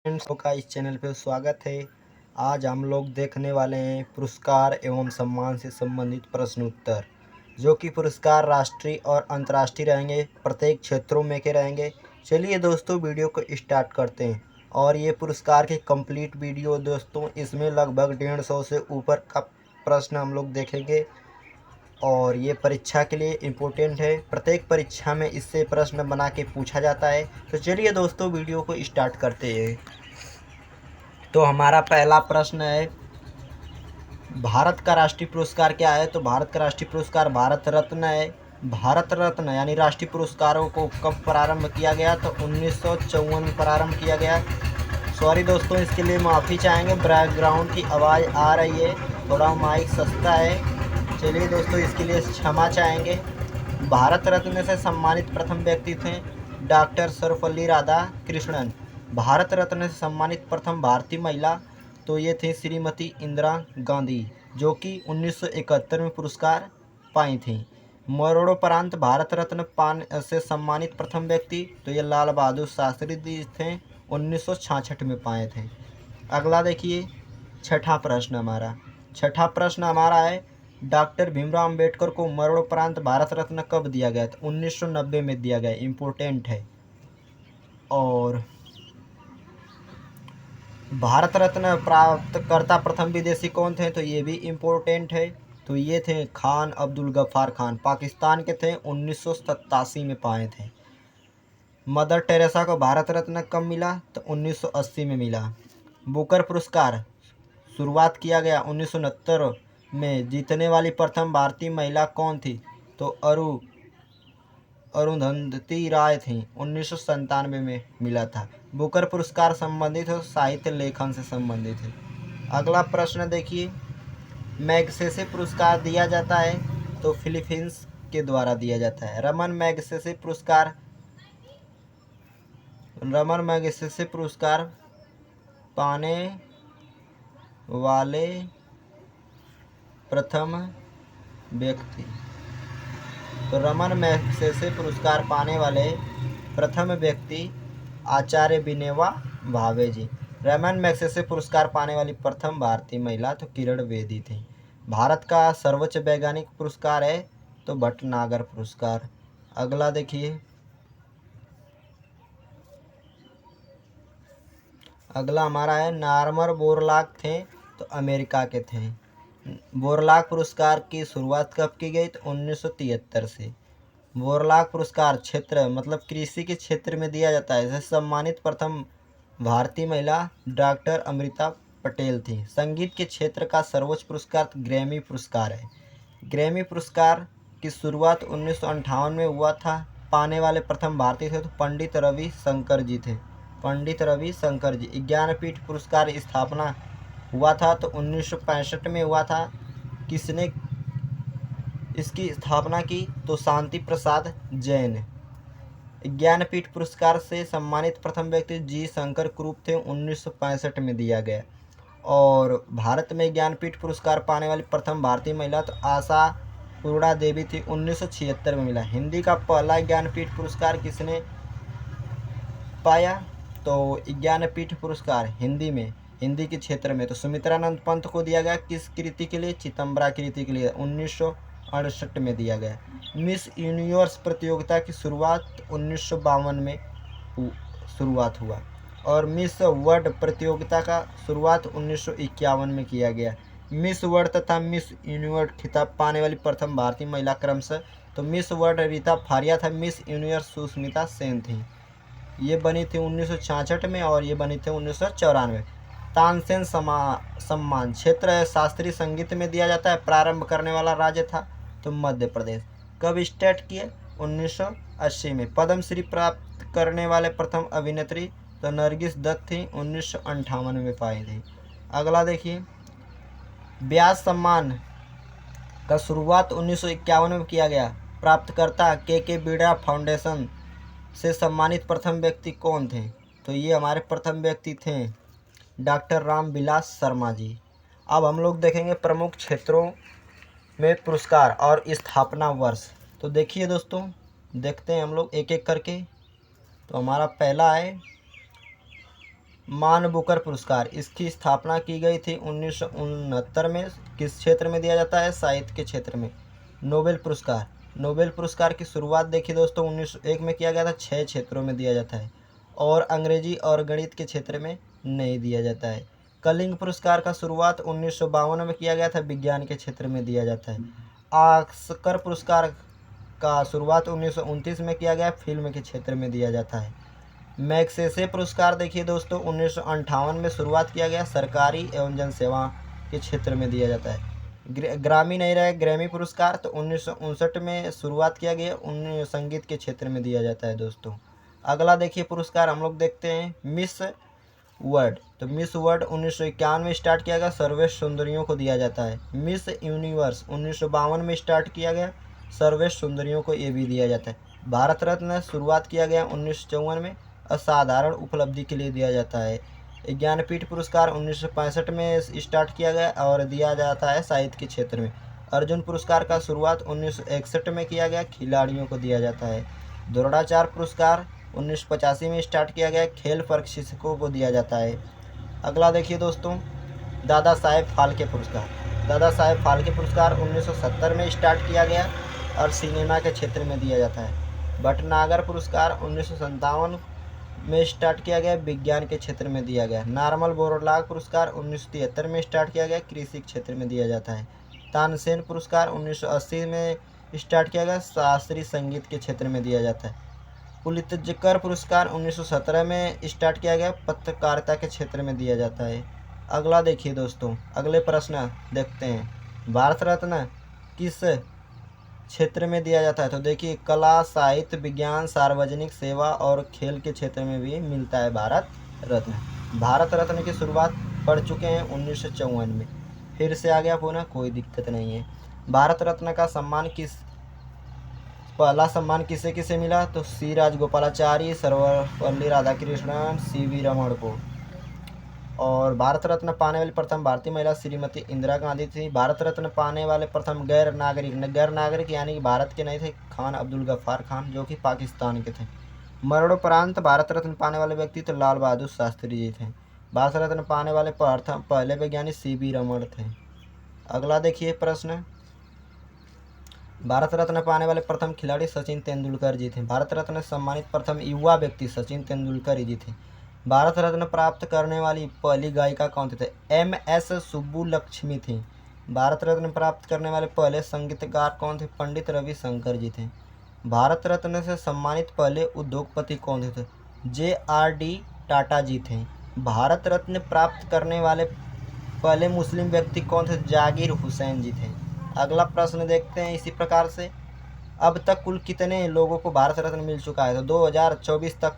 Friends का इस channel पे स्वागत है। आज हम लोग देखने वाले हैं पुरस्कार एवं सम्मान से संबंधित प्रश्न उत्तर, जो कि पुरस्कार राष्ट्रीय और अंतर्राष्ट्रीय रहेंगे, प्रत्येक क्षेत्रों में के रहेंगे। चलिए दोस्तों वीडियो को स्टार्ट करते हैं। और ये पुरस्कार की कंप्लीट वीडियो दोस्तों, इसमें लगभग 150 से ऊपर का प्रश्न हम लोग देखेंगे। और ये परीक्षा के लिए इम्पोर्टेंट है, प्रत्येक परीक्षा में इससे प्रश्न बना के पूछा जाता है। तो चलिए दोस्तों वीडियो को स्टार्ट करते हैं। तो हमारा पहला प्रश्न है, भारत का राष्ट्रीय पुरस्कार क्या है? तो भारत का राष्ट्रीय पुरस्कार भारत रत्न है। भारत रत्न यानी राष्ट्रीय पुरस्कारों को कब प्रारंभ किया गया? तो 1954 में प्रारंभ किया गया। सॉरी दोस्तों, इसके लिए माफ़ी चाहेंगे, बैकग्राउंड की आवाज़ आ रही है, थोड़ा माइक सस्ता है। चलिए दोस्तों, इसके लिए क्षमा चाहेंगे। भारत रत्न से सम्मानित प्रथम व्यक्ति थे डॉक्टर सर्वपल्ली राधाकृष्णन। भारत रत्न से सम्मानित प्रथम भारतीय महिला तो ये थी श्रीमती इंदिरा गांधी, जो कि 1971 में पुरस्कार पाई थी। मरणोपरांत भारत रत्न पान से सम्मानित प्रथम व्यक्ति तो ये लाल बहादुर शास्त्री जी थे, 1966 में पाए थे। अगला देखिए, छठा प्रश्न हमारा है, डॉक्टर भीमराव अंबेडकर को मरणोपरांत भारत रत्न कब दिया गया? तो 1990 में दिया गया, इम्पोर्टेंट है। और भारत रत्न प्राप्तकर्ता प्रथम विदेशी कौन थे? तो ये भी इम्पोर्टेंट है। तो ये थे खान अब्दुल गफ्फार खान, पाकिस्तान के थे, 1987 में पाए थे। मदर टेरेसा को भारत रत्न कब मिला? तो 1980 में मिला। बुकर पुरस्कार शुरुआत किया गया 1969 में। जीतने वाली प्रथम भारतीय महिला कौन थी? तो अरुंधति राय थी, 1997 में मिला था। बुकर पुरस्कार संबंधित हो साहित्य लेखन से संबंधित है। अगला प्रश्न देखिए, मैग्सेसे पुरस्कार दिया जाता है तो फिलीपींस के द्वारा दिया जाता है। रमन मैग्सेसे पुरस्कार पाने वाले प्रथम व्यक्ति, तो रमन मैग्सेसे पुरस्कार पाने वाले प्रथम व्यक्ति आचार्य विनोबा भावे जी। रमन मैग्सेसे पुरस्कार पाने वाली प्रथम भारतीय महिला तो किरण बेदी थी। भारत का सर्वोच्च वैज्ञानिक पुरस्कार है तो भटनागर पुरस्कार। अगला देखिए, अगला हमारा है, नॉर्मन बोरलॉग थे तो अमेरिका के थे। बोरलॉग पुरस्कार की शुरुआत कब की गई? तो 1973 से। बोरलॉग पुरस्कार क्षेत्र मतलब कृषि के क्षेत्र में दिया जाता है। इसे सम्मानित प्रथम भारतीय महिला डॉक्टर अमृता पटेल थी। संगीत के क्षेत्र का सर्वोच्च पुरस्कार ग्रैमी पुरस्कार है। ग्रैमी पुरस्कार की शुरुआत 1958 में हुआ था। पाने वाले प्रथम भारतीय थे तो पंडित रवि शंकर जी थे। पंडित रवि शंकर जी। ज्ञानपीठ पुरस्कार स्थापना हुआ था तो 1965 में हुआ था। किसने इसकी स्थापना की? तो शांति प्रसाद जैन। ज्ञानपीठ पुरस्कार से सम्मानित प्रथम व्यक्ति जी शंकर क्रूप थे, 1965 में दिया गया। और भारत में ज्ञानपीठ पुरस्कार पाने वाली प्रथम भारतीय महिला तो आशा पूर्णा देवी थी, 1976 में मिला। हिंदी का पहला ज्ञानपीठ पुरस्कार किसने पाया? तो ज्ञानपीठ पुरस्कार हिंदी के क्षेत्र में तो सुमित्रानंद पंत को दिया गया। किस कृति के लिए? चितंबरा कृति के लिए, 1968 में दिया गया। मिस यूनिवर्स प्रतियोगिता की शुरुआत 1952 में शुरुआत हुआ। और मिस वर्ल्ड प्रतियोगिता का शुरुआत 1951 में किया गया। मिस वर्ल्ड तथा मिस यूनिवर्स खिताब पाने वाली प्रथम भारतीय महिला क्रमशः तो मिस वर्ल्ड रीता फारिया था, मिस यूनिवर्स सुष्मिता सेन थी। ये बनी थी 1966 में और ये बनी थी 1994। तानसेन सम्मान क्षेत्र है, शास्त्रीय संगीत में दिया जाता है। प्रारंभ करने वाला राज्य था तो मध्य प्रदेश। कब स्टार्ट किए? 1980 में। पद्मश्री प्राप्त करने वाले प्रथम अभिनेत्री तो नरगिस दत्त थी, 1958 में पाई थी। अगला देखिए, व्यास सम्मान का शुरुआत 1951 में किया गया। प्राप्तकर्ता के बिड़ा फाउंडेशन से सम्मानित प्रथम व्यक्ति कौन थे? तो ये हमारे प्रथम व्यक्ति थे डॉक्टर रामविलास शर्मा जी। अब हम लोग देखेंगे प्रमुख क्षेत्रों में पुरस्कार और स्थापना वर्ष। तो देखिए दोस्तों, देखते हैं हम लोग एक एक करके। तो हमारा पहला है मान बुकर पुरस्कार, इसकी स्थापना की गई थी 1969 में। किस क्षेत्र में दिया जाता है? साहित्य के क्षेत्र में। नोबेल पुरस्कार, नोबेल पुरस्कार की शुरुआत देखिए दोस्तों 1901 में किया गया था। 6 क्षेत्रों में दिया जाता है और अंग्रेजी और गणित के क्षेत्र में नहीं दिया जाता है। कलिंग पुरस्कार का शुरुआत 1952 में किया गया था। विज्ञान के क्षेत्र में दिया जाता है। ऑस्कर पुरस्कार का शुरुआत 1929 में किया गया। फिल्म के क्षेत्र में दिया जाता है। मैग्सेसे पुरस्कार देखिए दोस्तों 1958 में शुरुआत किया गया। सरकारी एवं जनसेवा के क्षेत्र में दिया जाता है। ग्रामी नहीं रहे ग्रैमी पुरस्कार, तो 1959 में शुरुआत किया गया। संगीत के क्षेत्र में दिया जाता है दोस्तों। अगला देखिए पुरस्कार हम लोग देखते हैं मिस वर्ल्ड। तो मिस वर्ल्ड 1951 में स्टार्ट किया गया। सर्वश्रेष्ठ सुंदरियों को दिया जाता है। मिस यूनिवर्स 1952 में स्टार्ट किया गया। सर्वश्रेष्ठ सुंदरियों को ये भी दिया जाता है। भारत रत्न शुरुआत किया गया 1954 में। असाधारण उपलब्धि के लिए दिया जाता है। ज्ञानपीठ पुरस्कार 1965 में स्टार्ट किया गया और दिया जाता है साहित्य के क्षेत्र में। अर्जुन पुरस्कार का शुरुआत 1961 में किया गया। खिलाड़ियों को दिया जाता है। द्रोणाचार्य पुरस्कार 1985 में स्टार्ट किया गया। खेल प्रशिक्षकों को दिया जाता है। अगला देखिए दोस्तों दादा साहेब फाल्के पुरस्कार। दादा साहेब फाल्के पुरस्कार 1970 में स्टार्ट किया गया और सिनेमा के क्षेत्र में दिया जाता है। भटनागर पुरस्कार 1957 में स्टार्ट किया गया। विज्ञान के क्षेत्र में दिया गया। नॉर्मन बोरलाग पुरस्कार 1973 में स्टार्ट किया गया। कृषि क्षेत्र में दिया जाता है। तानसेन पुरस्कार 1980 में स्टार्ट किया गया। शास्त्रीय संगीत के क्षेत्र में दिया जाता है। पुलित्जकर पुरस्कार 1917 में स्टार्ट किया गया। पत्रकारिता के क्षेत्र में दिया जाता है। अगला देखिए दोस्तों अगले प्रश्न देखते हैं। भारत रत्न किस क्षेत्र में दिया जाता है? तो देखिए कला, साहित्य, विज्ञान, सार्वजनिक सेवा और खेल के क्षेत्र में भी मिलता है भारत रत्न। भारत रत्न की शुरुआत पढ़ चुके हैं 1954 में। फिर से आ गया पुनः, कोई दिक्कत नहीं है। भारत रत्न का सम्मान पहला सम्मान किसे किसे मिला? तो सी राजगोपालाचारी, सर्वपल्ली राधाकृष्णन, सीवी रमण को। और भारत रत्न पाने वाली प्रथम भारतीय महिला श्रीमती इंदिरा गांधी थी। भारत रत्न पाने वाले प्रथम गैर नागरिक यानी कि भारत के नहीं थे, खान अब्दुल गफ्फार खान, जो कि पाकिस्तान के थे। मरणोपरांत भारत रत्न पाने वाले व्यक्ति तो लाल बहादुर शास्त्री जी थे। भारत रत्न पाने वाले पहले वैज्ञानिक सीवी रमण थे। अगला देखिए प्रश्न, भारत रत्न पाने वाले प्रथम खिलाड़ी सचिन तेंदुलकर जी थे। भारत रत्न सम्मानित प्रथम युवा व्यक्ति सचिन तेंदुलकर जी थे। भारत रत्न प्राप्त करने वाली पहली गायिका कौन थे? MS सुब्बुलक्ष्मी थी। भारत रत्न प्राप्त करने वाले पहले संगीतकार कौन थे? पंडित रविशंकर जी थे। भारत रत्न से सम्मानित पहले उद्योगपति कौन थे? JRD टाटा जी थे। भारत रत्न प्राप्त करने वाले पहले मुस्लिम व्यक्ति कौन थे? जाकिर हुसैन जी थे। अगला प्रश्न देखते हैं इसी प्रकार से, अब तक कुल कितने लोगों को भारत रत्न मिल चुका है? तो 2024 तक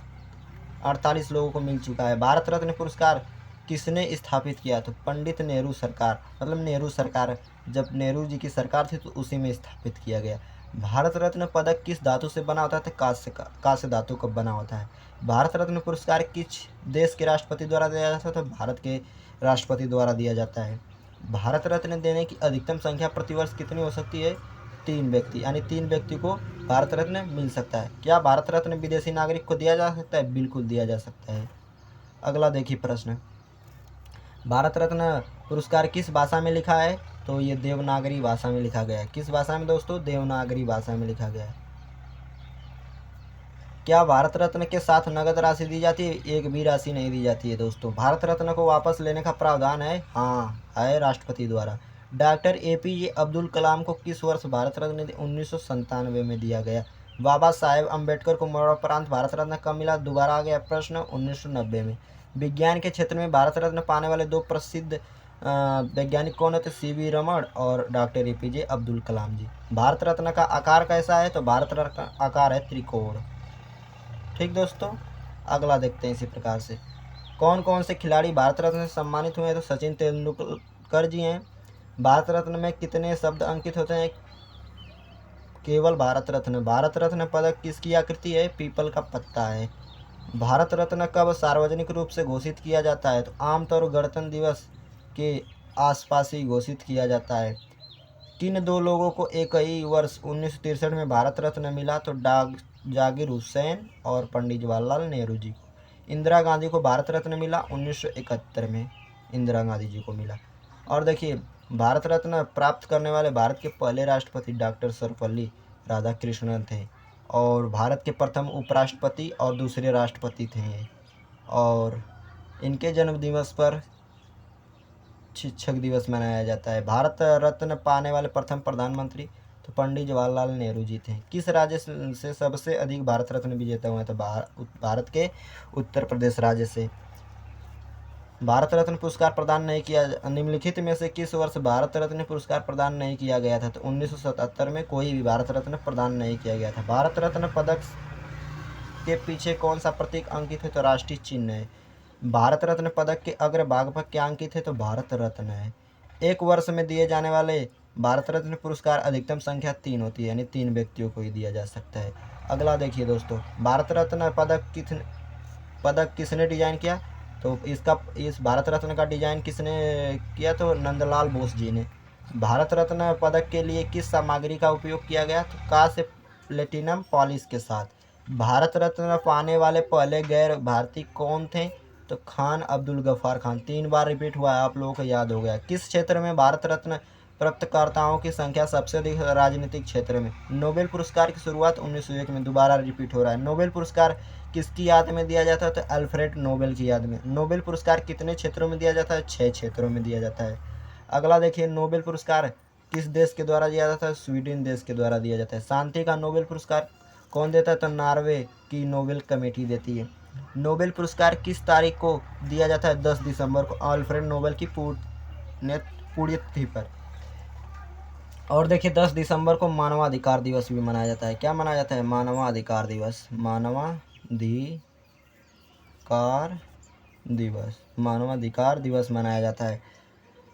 48 लोगों को मिल चुका है। भारत रत्न पुरस्कार किसने स्थापित किया? तो पंडित नेहरू सरकार, मतलब नेहरू सरकार, जब नेहरू जी की सरकार थी तो उसी में स्थापित किया गया। भारत रत्न पदक किस धातु से बना होता है? तो कांस्य धातु का बना होता है। भारत रत्न पुरस्कार किस देश के राष्ट्रपति द्वारा दिया जाता है? तो भारत के राष्ट्रपति द्वारा दिया जाता है। भारत रत्न देने की अधिकतम संख्या प्रतिवर्ष कितनी हो सकती है? 3 व्यक्ति, यानी 3 व्यक्ति को भारत रत्न मिल सकता है। क्या भारत रत्न विदेशी नागरिक को दिया जा सकता है? बिल्कुल दिया जा सकता है। अगला देखिए प्रश्न, भारत रत्न पुरस्कार किस भाषा में लिखा है? तो ये देवनागरी भाषा में लिखा गया है। किस भाषा में दोस्तों? देवनागरी भाषा में लिखा गया है। क्या भारत रत्न के साथ नगद राशि दी जाती है? एक भी राशि नहीं दी जाती है दोस्तों। भारत रत्न को वापस लेने का प्रावधान है? हाँ है, राष्ट्रपति द्वारा। डॉक्टर APJ अब्दुल कलाम को किस वर्ष भारत रत्न 1997 में दिया गया? बाबा साहेब अम्बेडकर को मरणोपरांत भारत रत्न कब मिला? दोबारा आ गया प्रश्न, 1990 में। विज्ञान के क्षेत्र में भारत रत्न पाने वाले 2 प्रसिद्ध वैज्ञानिक कौन होते? CV रमण और डॉक्टर APJ अब्दुल कलाम जी। भारत रत्न का आकार कैसा है? तो भारत रत्न का आकार है त्रिकोण। ठीक दोस्तों, अगला देखते हैं इसी प्रकार से, कौन कौन से खिलाड़ी भारत रत्न से सम्मानित हुए हैं? तो सचिन तेंदुलकर जी हैं। भारत रत्न में कितने शब्द अंकित होते हैं? केवल भारत रत्न। भारत रत्न पदक किसकी आकृति है? पीपल का पत्ता है। भारत रत्न कब सार्वजनिक रूप से घोषित किया जाता है? तो आमतौर गणतंत्र दिवस के आसपास ही घोषित किया जाता है। किन 2 लोगों को एक ही वर्ष 1963 में भारत रत्न मिला? तो जाकिर हुसैन और पंडित जवाहरलाल नेहरू जी को। इंदिरा गांधी को भारत रत्न मिला 1971 में, इंदिरा गांधी जी को मिला। और देखिए, भारत रत्न प्राप्त करने वाले भारत के पहले राष्ट्रपति डॉक्टर सर्वपल्ली राधाकृष्णन थे, और भारत के प्रथम उपराष्ट्रपति और दूसरे राष्ट्रपति थे ये। और इनके जन्म दिवस पर शिक्षक दिवस मनाया जाता है। भारत रत्न पाने वाले प्रथम प्रधानमंत्री तो पंडित जवाहरलाल नेहरू जी थे। किस राज्य से सबसे अधिक भारत रत्न विजेता हुए? तो भारत के उत्तर प्रदेश राज्य से। भारत रत्न पुरस्कार प्रदान नहीं किया, निम्नलिखित में से किस वर्ष भारत रत्न पुरस्कार प्रदान नहीं किया गया था? तो 1977 में कोई भी भारत रत्न प्रदान नहीं किया गया था। भारत रत्न पदक के पीछे कौन सा प्रतीक अंकित है? तो राष्ट्रीय चिन्ह है। भारत रत्न पदक के अग्रभाग पर क्या अंकित है? तो भारत रत्न है। एक वर्ष में दिए जाने वाले भारत रत्न पुरस्कार अधिकतम संख्या 3 होती है, यानी 3 व्यक्तियों को ही दिया जा सकता है। अगला देखिए दोस्तों, भारत रत्न पदक किसने डिजाइन किया? तो इस भारत रत्न का डिजाइन किसने किया? तो नंदलाल बोस जी ने। भारत रत्न पदक के लिए किस सामग्री का उपयोग किया गया? तो कांस्य प्लेटिनम पॉलिश के साथ। भारत रत्न पाने वाले पहले गैर भारतीय कौन थे? तो खान अब्दुल गफ्फार खान। 3 बार रिपीट हुआ है, आप लोगों को याद हो गया। किस क्षेत्र में भारत रत्न प्राप्तकर्ताओं की संख्या सबसे अधिक? राजनीतिक क्षेत्र में। नोबेल पुरस्कार की शुरुआत 1901 में, दोबारा रिपीट हो रहा है। नोबेल पुरस्कार किसकी याद में दिया जाता है? तो अल्फ्रेड नोबेल की याद में। नोबेल पुरस्कार कितने क्षेत्रों में दिया जाता है? 6 क्षेत्रों में दिया जाता है। अगला देखिए, नोबेल पुरस्कार किस देश के द्वारा दिया जाता है? स्वीडन देश के द्वारा दिया जाता है। शांति का नोबेल पुरस्कार कौन देता है? तो नॉर्वे की नोबेल कमेटी देती है। नोबेल पुरस्कार किस तारीख को दिया जाता है? 10 दिसंबर को, अल्फ्रेड नोबेल की पुण्यतिथि पर। और देखिए, 10 दिसंबर को मानवाधिकार दिवस भी मनाया जाता है। क्या मनाया जाता है? मानवाधिकार दिवस। मानवाधिकार दिवस मनाया जाता है।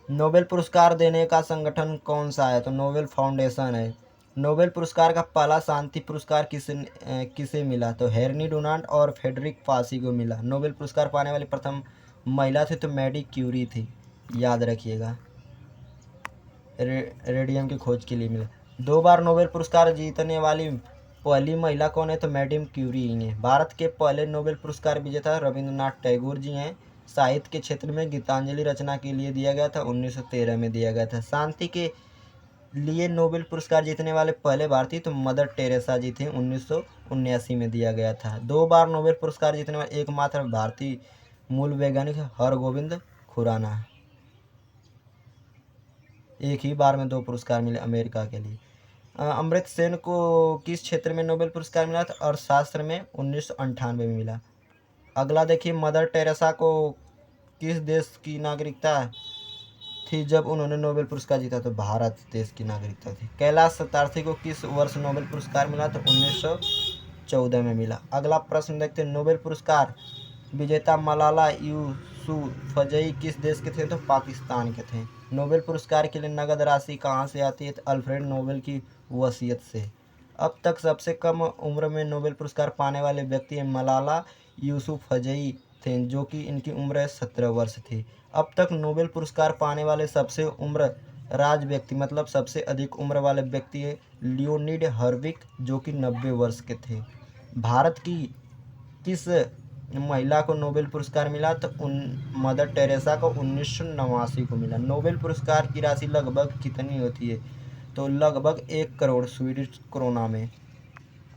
नोबेल पुरस्कार देने का संगठन कौन सा है? तो नोबेल फाउंडेशन है। नोबेल पुरस्कार का पहला शांति पुरस्कार किसे मिला? तो हेनरी डुनांट और फ्रेडरिक पासी को मिला। नोबेल पुरस्कार पाने वाली प्रथम महिला थी तो मैरी क्यूरी थी, याद रखिएगा। रेडियम की खोज के लिए मिला। 2 बार नोबेल पुरस्कार जीतने वाली पहली महिला कौन है? तो मैडम क्यूरी ही हैं। भारत के पहले नोबेल पुरस्कार विजेता रविंद्रनाथ टैगोर जी हैं। साहित्य के क्षेत्र में गीतांजलि रचना के लिए दिया गया था, 1913 में दिया गया था। शांति के लिए नोबेल पुरस्कार जीतने वाले पहले भारतीय तो मदर टेरेसा जी थे, 1979 में दिया गया था। 2 बार नोबेल पुरस्कार जीतने वाले एकमात्र भारतीय मूल वैज्ञानिक हरगोविंद खुराना। एक ही बार में 2 पुरस्कार मिले अमेरिका के लिए। अमर्त्य सेन को किस क्षेत्र में नोबेल पुरस्कार मिला था? अर्थशास्त्र में, 1998 में मिला। अगला देखिए, मदर टेरेसा को किस देश की नागरिकता थी जब उन्होंने नोबेल पुरस्कार जीता? तो भारत देश की नागरिकता थी। कैलाश सत्यार्थी को किस वर्ष नोबेल पुरस्कार मिला? तो 1914 में मिला। अगला प्रश्न देखते हैं, नोबेल पुरस्कार विजेता मलाला यूसुफजई किस देश के थे? तो पाकिस्तान के थे। नोबेल पुरस्कार के लिए नगद राशि कहाँ से आती है? तो अल्फ्रेड नोबेल की वसीयत से। अब तक सबसे कम उम्र में नोबेल पुरस्कार पाने वाले व्यक्ति मलाला यूसुफजई थे, जो कि इनकी उम्र 17 वर्ष थी। अब तक नोबेल पुरस्कार पाने वाले सबसे उम्र राज व्यक्ति, मतलब सबसे अधिक उम्र वाले व्यक्ति है लियोनिड हर्विक, जो कि 90 वर्ष के थे। भारत की किस महिला को नोबेल पुरस्कार मिला? तो मदर टेरेसा को 1989 को मिला। नोबेल पुरस्कार की राशि लगभग कितनी होती है? तो लगभग 1 करोड़ स्वीडिश क्रोना में।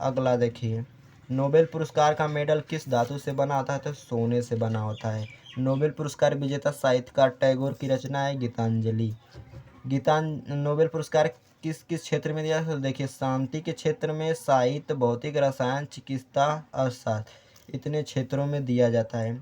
अगला देखिए, नोबेल पुरस्कार का मेडल किस धातु से बना होता है? तो सोने से बना होता है। नोबेल पुरस्कार विजेता साहित्यकार टैगोर की रचना है गीतांजलि। नोबेल पुरस्कार किस किस क्षेत्र में दिया? तो देखिए, शांति के क्षेत्र में, साहित्य, भौतिक, रसायन, चिकित्सा, अर्थशास्त्र, इतने क्षेत्रों में दिया जाता है।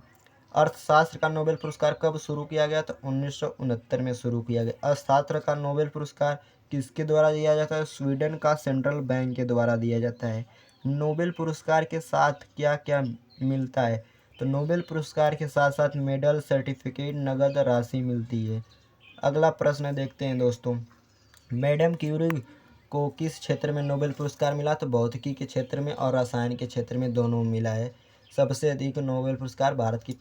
अर्थशास्त्र का नोबेल पुरस्कार कब शुरू किया गया? तो 1969 में शुरू किया गया। अर्थशास्त्र का नोबेल पुरस्कार किसके द्वारा दिया जाता है? स्वीडन का सेंट्रल बैंक के द्वारा दिया जाता है। नोबेल पुरस्कार के साथ क्या क्या मिलता है? तो नोबेल पुरस्कार के साथ साथ मेडल, सर्टिफिकेट, नगद राशि मिलती है। अगला प्रश्न देखते हैं दोस्तों, मैडम क्यूरी को किस क्षेत्र में नोबेल पुरस्कार मिला? तो भौतिकी के क्षेत्र में और रसायन के क्षेत्र में, दोनों मिला है। सबसे अधिक नोबेल पुरस्कार भारत की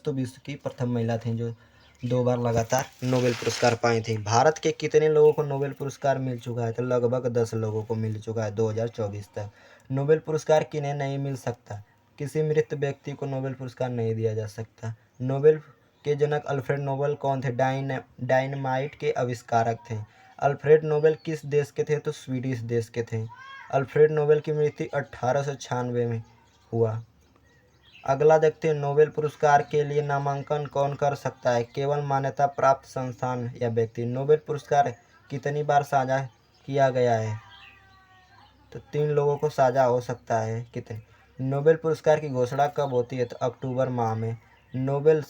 विश्व की प्रथम महिला थी जो 2 बार लगातार नोबेल पुरस्कार पाई थी। भारत के कितने लोगों को नोबेल पुरस्कार मिल चुका है? तो लगभग 10 लोगों को मिल चुका है 2024 तक। नोबेल पुरस्कार किन्हें नहीं मिल सकता? किसी मृत व्यक्ति को नोबेल पुरस्कार नहीं दिया जा सकता। नोबेल के जनक अल्फ्रेड नोबेल कौन थे? डायनामाइट के आविष्कारक थे। अल्फ्रेड नोबेल किस देश के थे? तो स्वीडिश देश के थे। अल्फ्रेड नोबेल की मृत्यु 1896 में हुआ। अगला देखते हैं, नोबेल पुरस्कार के लिए नामांकन कौन कर सकता है? केवल मान्यता प्राप्त संस्थान या व्यक्ति। नोबेल पुरस्कार कितनी बार साझा किया गया है? तो 3 लोगों को साझा हो सकता है। कितने? नोबेल पुरस्कार की घोषणा कब होती है? तो अक्टूबर माह में। नोबेल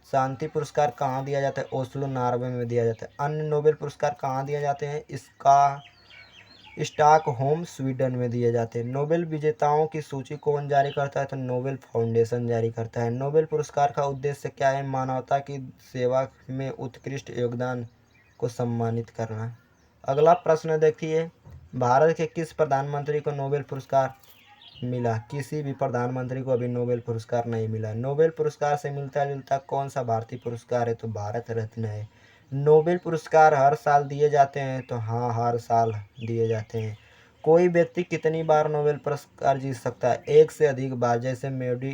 शांति पुरस्कार कहाँ दिया जाता है? ओस्लो, नॉर्वे में दिया जाता है। अन्य नोबेल पुरस्कार कहाँ दिए जाते हैं? इसका स्टॉकहोम, स्वीडन में दिए जाते हैं। नोबेल विजेताओं की सूची कौन जारी करता है? तो नोबेल फाउंडेशन जारी करता है। नोबेल पुरस्कार का उद्देश्य क्या है? मानवता की सेवा में उत्कृष्ट योगदान को सम्मानित करना। अगला प्रश्न देखिए, भारत के किस प्रधानमंत्री को नोबेल पुरस्कार मिला? किसी भी प्रधानमंत्री को अभी नोबेल पुरस्कार नहीं मिला। नोबेल पुरस्कार से मिलता जुलता कौन सा भारतीय पुरस्कार है? तो भारत रत्न है। नोबेल पुरस्कार हर साल दिए जाते हैं? तो हाँ, हर साल दिए जाते हैं। कोई व्यक्ति कितनी बार नोबेल पुरस्कार जीत सकता है? 1 से अधिक बार, जैसे Marie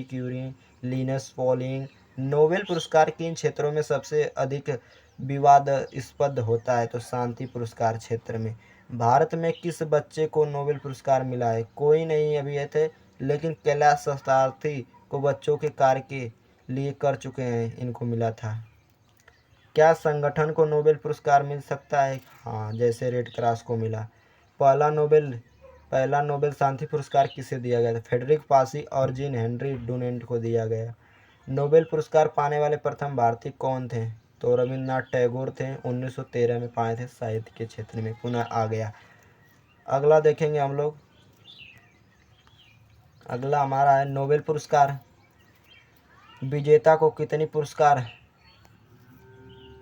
Curie, Linus Pauling. Nobel पुरस्कार किन क्षेत्रों में सबसे अधिक विवादास्पद होता है? तो शांति पुरस्कार क्षेत्र में। भारत में किस बच्चे को नोबेल पुरस्कार मिला है? कोई नहीं अभी ये थे, लेकिन कैलाश सत्यार्थी को बच्चों के कार्य के लिए कर चुके हैं, इनको मिला था। क्या संगठन को नोबेल पुरस्कार मिल सकता है? हाँ, जैसे रेड क्रॉस को मिला। पहला नोबेल शांति पुरस्कार किसे दिया गया था? फ्रेडरिक पासी और जीन हेनरी डुनेंट को दिया गया। नोबेल पुरस्कार पाने वाले प्रथम भारतीय कौन थे? तो रविन्द्रनाथ टैगोर थे। 1913 में पाए थे, साहित्य के क्षेत्र में पुनः आ गया। अगला देखेंगे हम लोग, अगला हमारा है नोबेल पुरस्कार विजेता को कितनी पुरस्कार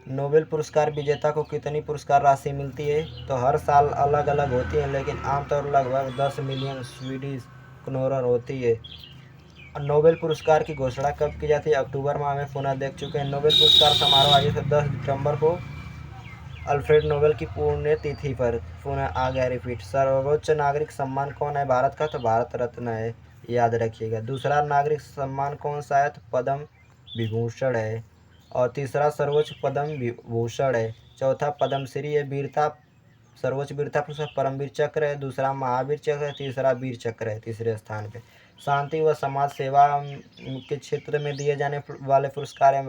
नोबेल पुरस्कार विजेता को कितनी पुरस्कार राशि मिलती है? तो हर साल अलग अलग होती है, लेकिन आमतौर लगभग 10 मिलियन स्वीडिश क्रोनर होती है। नोबेल पुरस्कार की घोषणा कब की जाती है? अक्टूबर माह में, पुनः देख चुके हैं। नोबेल पुरस्कार समारोह आयोजित 10 दिसंबर को अल्फ्रेड नोबेल की पुण्यतिथि पर पुनः आ गया रिपीट। सर्वोच्च नागरिक सम्मान कौन है भारत का? तो भारत रत्न है, याद रखिएगा। दूसरा नागरिक सम्मान कौन सा है? तो पद्म विभूषण है। और तीसरा सर्वोच्च पद्म विभूषण है। चौथा पद्मश्री है, वीरता सर्वोच्च वीरता पुरस्कार परमवीर चक्र है। दूसरा महावीर चक्र है। तीसरा वीर चक्र है, तीसरे स्थान पे। शांति व समाज सेवा के क्षेत्र में दिए जाने वाले पुरस्कार हैं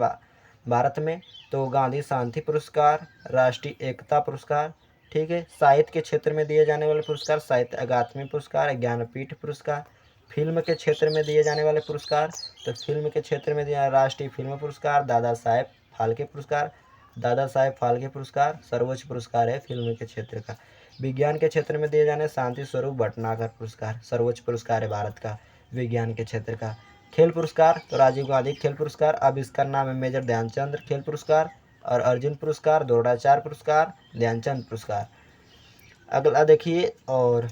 भारत में, तो गांधी शांति पुरस्कार, राष्ट्रीय एकता पुरस्कार, ठीक है। साहित्य के क्षेत्र में दिए जाने वाले पुरस्कार साहित्य अकादमी पुरस्कार, ज्ञानपीठ पुरस्कार। फिल्म के क्षेत्र में दिए जाने वाले पुरस्कार, तो फिल्म के क्षेत्र में दिया राष्ट्रीय फिल्म पुरस्कार, दादा साहेब फाल्के पुरस्कार। दादा साहेब फाल्के पुरस्कार सर्वोच्च पुरस्कार है फिल्म के क्षेत्र का। विज्ञान के क्षेत्र में दिए जाने शांति स्वरूप भटनागर पुरस्कार सर्वोच्च पुरस्कार है भारत का विज्ञान के क्षेत्र का। खेल पुरस्कार, तो राजीव गांधी खेल पुरस्कार, अब इसका नाम है मेजर ध्यानचंद खेल पुरस्कार। और अर्जुन पुरस्कार, द्रोणाचार्य पुरस्कार, ध्यानचंद पुरस्कार। अगला देखिए, और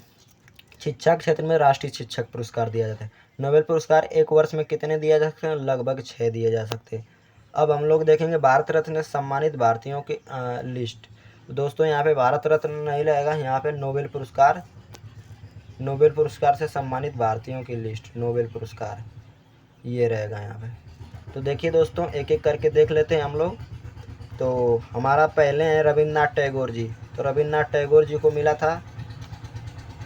शिक्षा क्षेत्र में राष्ट्रीय शिक्षक पुरस्कार दिया जाता है। नोबेल पुरस्कार एक वर्ष में कितने दिए जा सकते हैं? लगभग 6 दिए जा सकते हैं। अब हम लोग देखेंगे भारत रत्न सम्मानित भारतीयों की लिस्ट। दोस्तों यहाँ पे भारत रत्न नहीं रहेगा, यहाँ पे नोबेल पुरस्कार से सम्मानित भारतीयों की लिस्ट, नोबेल पुरस्कार ये रहेगा यहाँ पे। तो देखिए दोस्तों, एक एक करके देख लेते हैं हम लोग। तो हमारा पहले हैं रविन्द्रनाथ टैगोर जी। तो रविन्द्रनाथ टैगोर जी को मिला था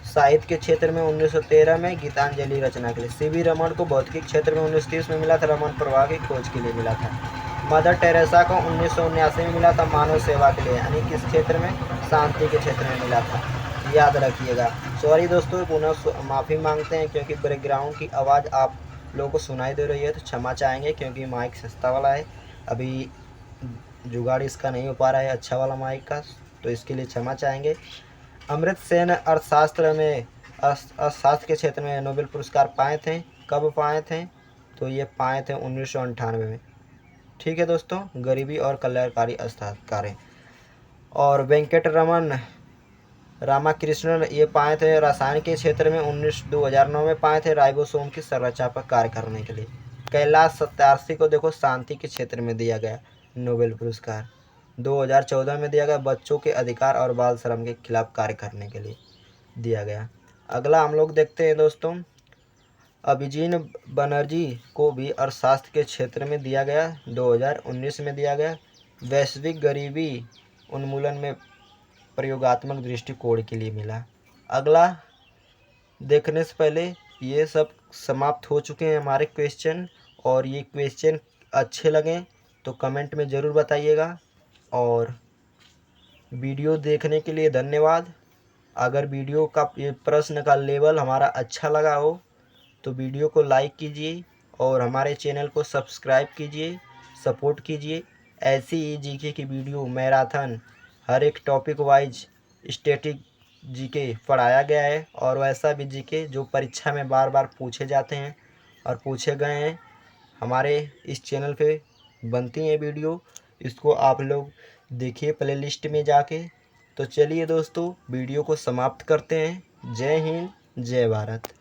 साहित्य के क्षेत्र में 1913 में गीतांजलि रचना के लिए। सीवी रमन को भौतिकी क्षेत्र में 1930 में मिला था, रमन प्रवाह की खोज के लिए मिला था। मदर टेरेसा को 1979 में मिला था मानव सेवा के लिए, यानी किस क्षेत्र में? शांति के क्षेत्र में मिला था, याद रखिएगा। सॉरी दोस्तों, पुनः माफ़ी मांगते हैं क्योंकि बैकग्राउंड की आवाज़ आप लोगों को सुनाई दे रही है, तो क्षमा चाहेंगे क्योंकि माइक सस्ता वाला है, अभी जुगाड़ इसका नहीं हो पा रहा है अच्छा वाला माइक का, तो इसके लिए क्षमा चाहेंगे। अमृत सेन अर्थशास्त्र के क्षेत्र में नोबेल पुरस्कार पाए थे। कब पाए थे? तो ये पाए थे 1998 में, ठीक है दोस्तों। गरीबी और कल्याणकारी कार्य। और वेंकट रमन रामाकृष्णन ये पाए थे रसायन के क्षेत्र में 2009 में पाए थे, राइबोसोम की संरचना पर कार्य करने के लिए। कैलाश सत्यार्थी को देखो शांति के क्षेत्र में दिया गया नोबेल पुरस्कार, 2014 में दिया गया, बच्चों के अधिकार और बाल श्रम के खिलाफ कार्य करने के लिए दिया गया। अगला हम लोग देखते हैं दोस्तों, अभिजीत बनर्जी को भी अर्थशास्त्र के क्षेत्र में दिया गया, 2019 में दिया गया। वैश्विक गरीबी उन्मूलन में प्रयोगात्मक दृष्टिकोण के लिए मिला। अगला देखने से पहले ये सब समाप्त हो चुके हैं हमारे क्वेश्चन, और ये क्वेश्चन अच्छे लगें तो कमेंट में ज़रूर बताइएगा। और वीडियो देखने के लिए धन्यवाद। अगर वीडियो का ये प्रश्न का लेवल हमारा अच्छा लगा हो तो वीडियो को लाइक कीजिए और हमारे चैनल को सब्सक्राइब कीजिए, सपोर्ट कीजिए। ऐसी ही जीके की वीडियो मैराथन हर एक टॉपिक वाइज स्टैटिक जीके पढ़ाया गया है, और वैसा भी जीके जो परीक्षा में बार बार पूछे जाते हैं और पूछे गए हैं हमारे इस चैनल पे बनती हैं वीडियो। इसको आप लोग देखिए प्लेलिस्ट में जाके। तो चलिए दोस्तों वीडियो को समाप्त करते हैं। जय हिंद, जय भारत।